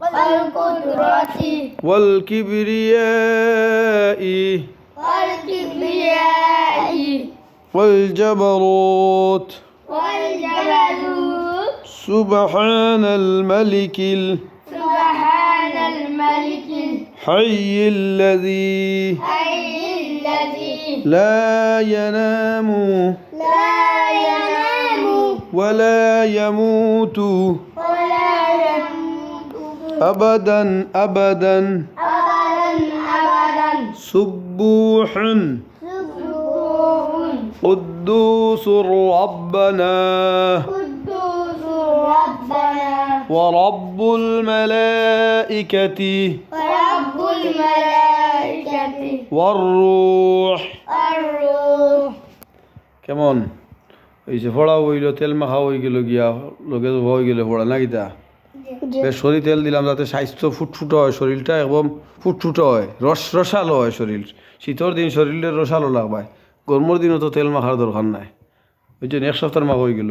والقدرة والكبرياء والكبرياء والجبروت والجبروت سبحان الملك سبحان الملك الحي الذي الحي الذي لا ينام لا ينام ولا يموت ولا يموت أبدا أبدا أبدا أبدا سبوح سبوح قدوس ربنا قدوس ربنا ورب الملائكة ورب الملائكة والروح الروح কেমন এই যে ফোড়া হইল তেল মাখা হয়ে গেল গিয়া লোকে হয়ে গেলে ফোড়া না গীতা বেশ শরীর তেল দিলাম যাতে স্বাস্থ্য ফুটফুটো হয় শরীরটা একদম ফুটফুটো হয় রসালো হয় শরীর শীতর দিন শরীরের রসালো লাগবায় গরমের দিনও তো তেল মাখার দরকার নাই ওই জন্য এক সপ্তাহ মাখা হয়ে গেল